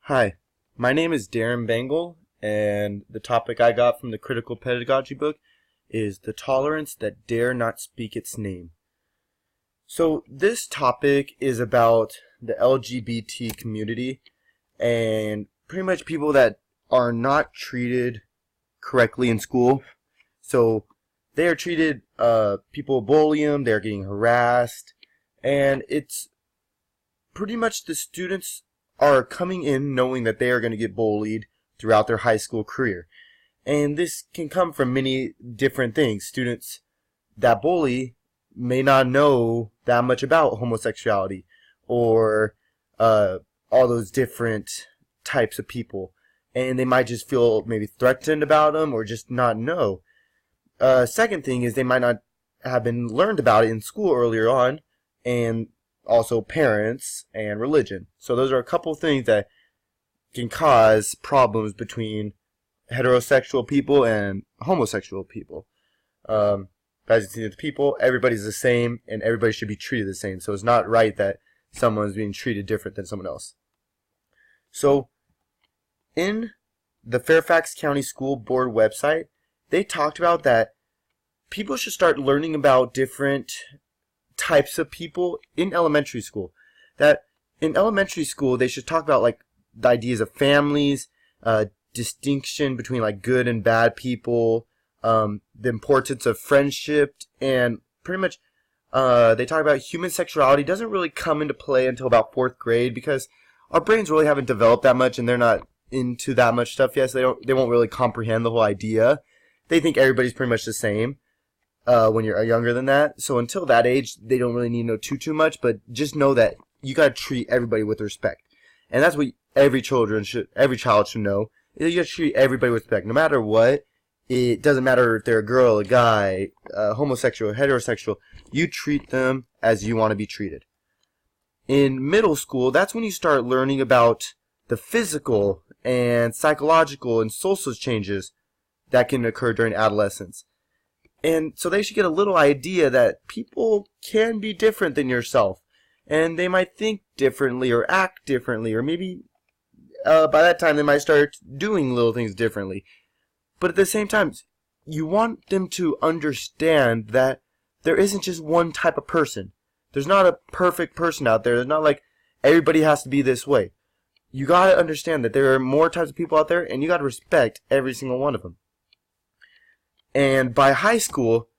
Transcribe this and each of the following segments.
Hi, my name is Darren Bengal, and the topic I got from the Critical Pedagogy book is the tolerance that dare not speak its name. So this topic is about the LGBT community and pretty much people that are not treated correctly in school. So they are treated, people bully them, they're getting harassed, and it's pretty much the students are coming in knowing that they are going to get bullied throughout their high school career. And this can come from many different things. Students that bully may not know that much about homosexuality or all those different types of people. And they might just feel maybe threatened about them or just not know. Second thing is they might not have been learned about it in school earlier on, and also parents and religion. So those are a couple things that can cause problems between heterosexual people and homosexual people. As you see with people, everybody's the same and everybody should be treated the same. So it's not right that someone's being treated different than someone else. So in the Fairfax County School Board website, they talked about that people should start learning about different types of people in elementary school. That in elementary school they should talk about like the ideas of families, distinction between like good and bad people, the importance of friendship, and pretty much they talk about human sexuality doesn't really come into play until about 4th grade because our brains really haven't developed that much and they're not into that much stuff yet, so they won't really comprehend the whole idea. They think everybody's pretty much the same when you're younger than that. So until that age, they don't really need to know too much, but just know that you gotta treat everybody with respect. And that's what every child should know. You gotta treat everybody with respect, no matter what. It doesn't matter if they're a girl, a guy, homosexual, heterosexual. You treat them as you want to be treated. In middle school, that's when you start learning about the physical and psychological and social changes that can occur during adolescence. And so they should get a little idea that people can be different than yourself. And they might think differently or act differently. Or maybe by that time they might start doing little things differently. But at the same time, you want them to understand that there isn't just one type of person. There's not a perfect person out there. There's not like everybody has to be this way. You gotta understand that there are more types of people out there and you gotta respect every single one of them. And by high school,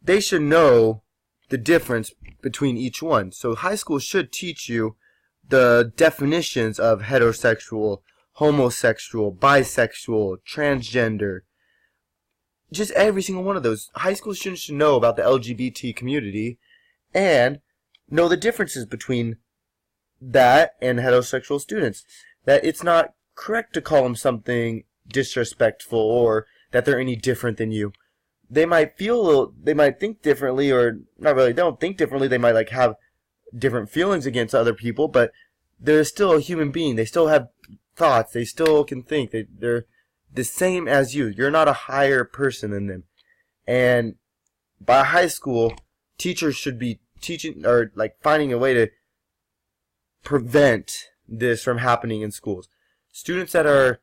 they should know the difference between each one. So high school should teach you the definitions of heterosexual, homosexual, bisexual, transgender. Just every single one of those. High school students should know about the LGBT community and know the differences between that and heterosexual students. That it's not correct to call them something disrespectful or that they're any different than you. They might they might think differently, or not really, they don't think differently. They might like have different feelings against other people, but they're still a human being. They still have thoughts. They still can think. They're the same as you. You're not a higher person than them. And by high school, teachers should be teaching or like finding a way to prevent this from happening in schools. Students that are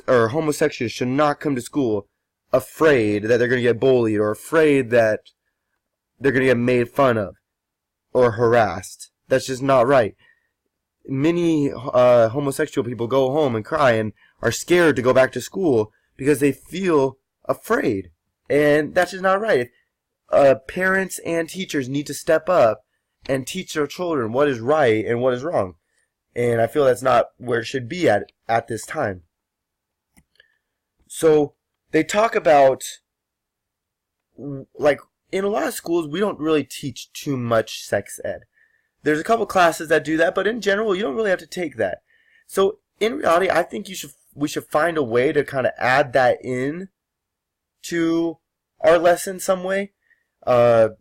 or homosexuals should not come to school afraid that they're going to get bullied or afraid that they're going to get made fun of or harassed. That's just not right. Many homosexual people go home and cry and are scared to go back to school because they feel afraid. And that's just not right. Parents and teachers need to step up and teach their children what is right and what is wrong. And I feel that's not where it should be at this time. So they talk about, like, in a lot of schools, we don't really teach too much sex ed. There's a couple classes that do that, but in general, you don't really have to take that. So in reality, I think we should find a way to kind of add that in to our lesson some way. Kind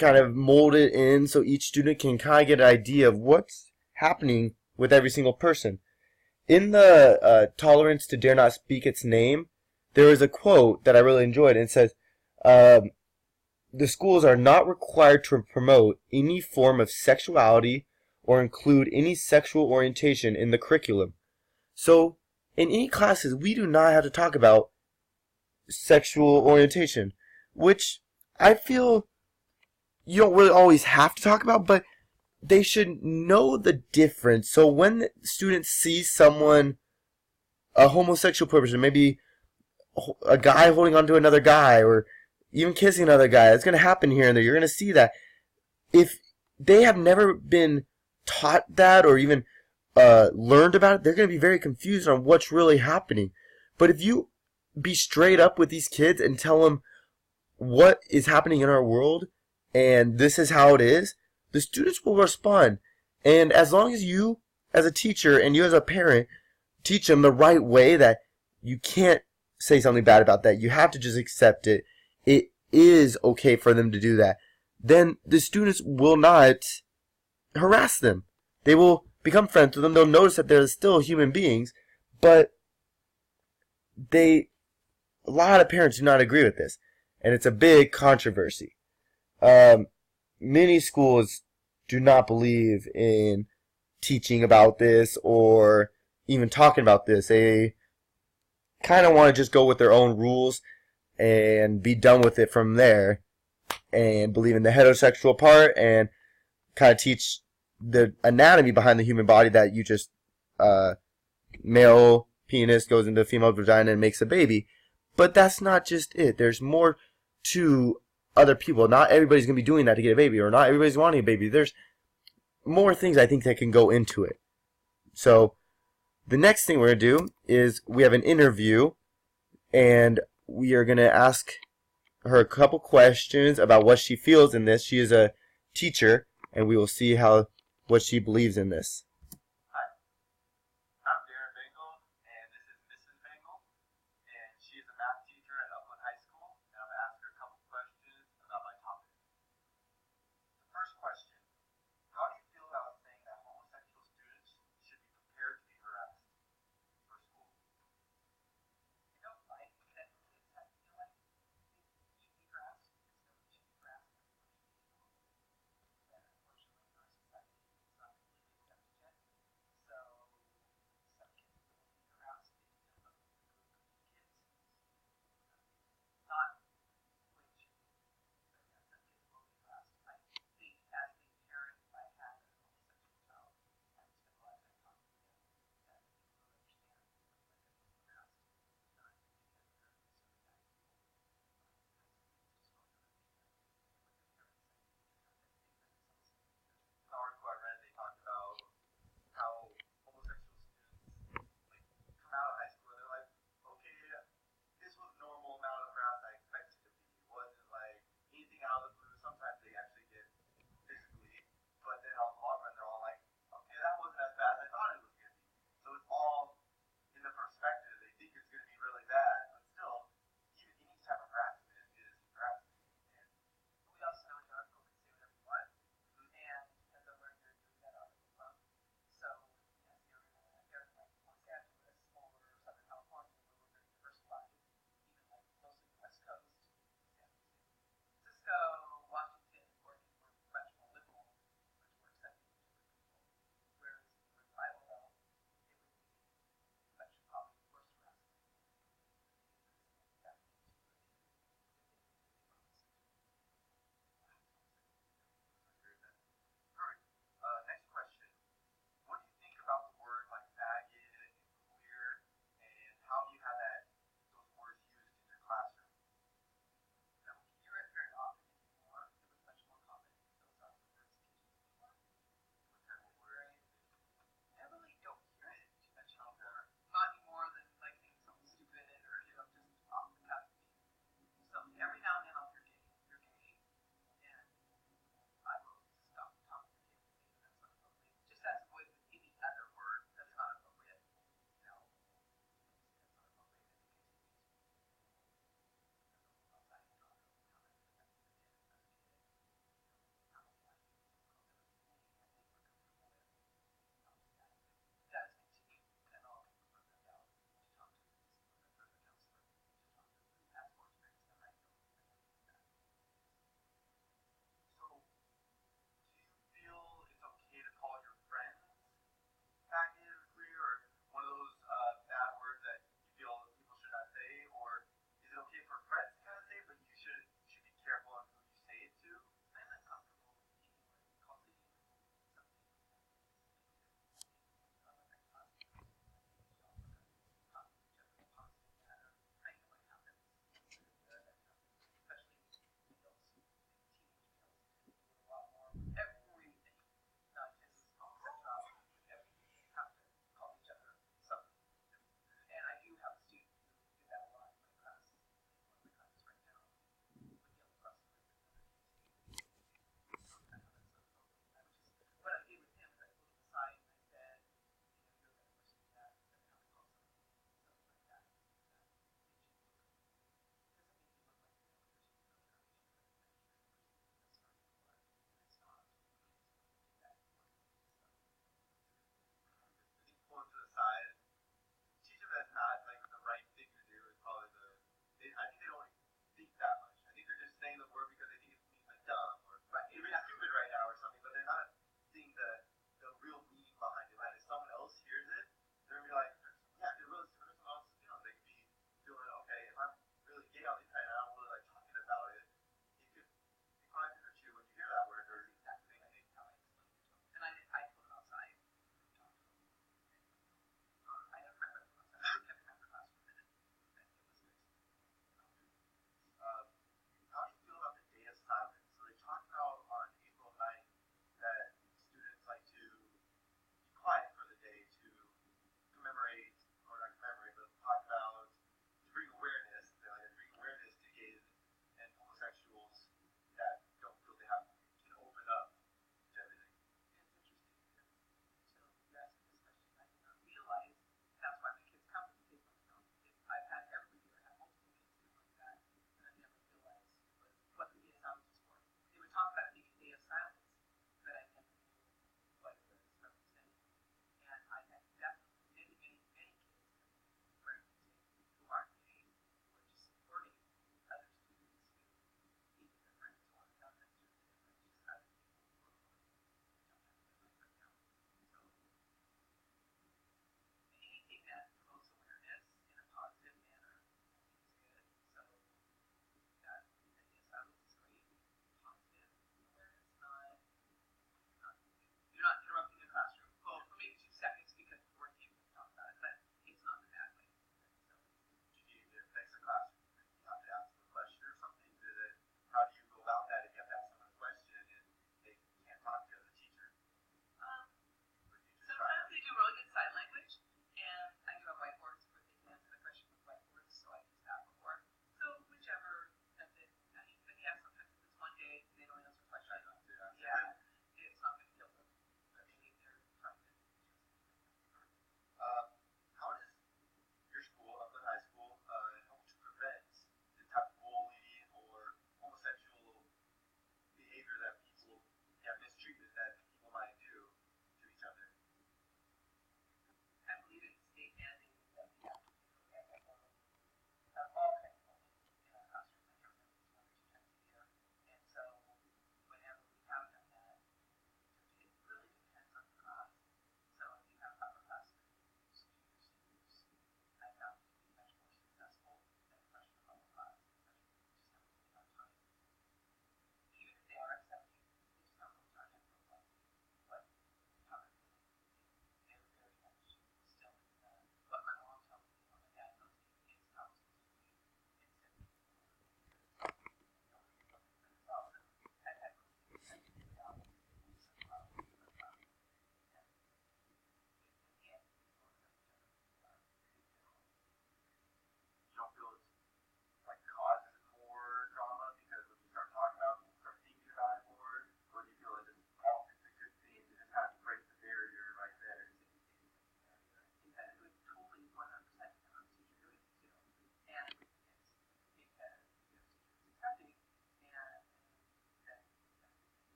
of mold it in so each student can kind of get an idea of what's happening with every single person. In the Tolerance to Dare Not Speak Its Name, there is a quote that I really enjoyed. And it says, the schools are not required to promote any form of sexuality or include any sexual orientation in the curriculum. So, in any classes, we do not have to talk about sexual orientation, which I feel you don't really always have to talk about, but they should know the difference. So when students see someone, a homosexual person, maybe a guy holding onto another guy, or even kissing another guy, it's going to happen here and there. You're going to see that. If they have never been taught that or even learned about it, they're going to be very confused on what's really happening. But if you be straight up with these kids and tell them what is happening in our world and this is how it is, the students will respond. And as long as you, as a teacher and you as a parent, teach them the right way, that you can't say something bad about that, you have to just accept it, it is okay for them to do that, then the students will not harass them. They will become friends with them. They'll notice that they're still human beings, but a lot of parents do not agree with this, and it's a big controversy. Many schools do not believe in teaching about this or even talking about this. They kind of want to just go with their own rules and be done with it from there, and believe in the heterosexual part and kind of teach the anatomy behind the human body, that you just male penis goes into female vagina and makes a baby. But that's not just it. There's more to other people. Not everybody's going to be doing that to get a baby, or not everybody's wanting a baby. There's more things I think that can go into it. So the next thing we're going to do is we have an interview, and we are going to ask her a couple questions about what she feels in this. She is a teacher, and we will see what she believes in this.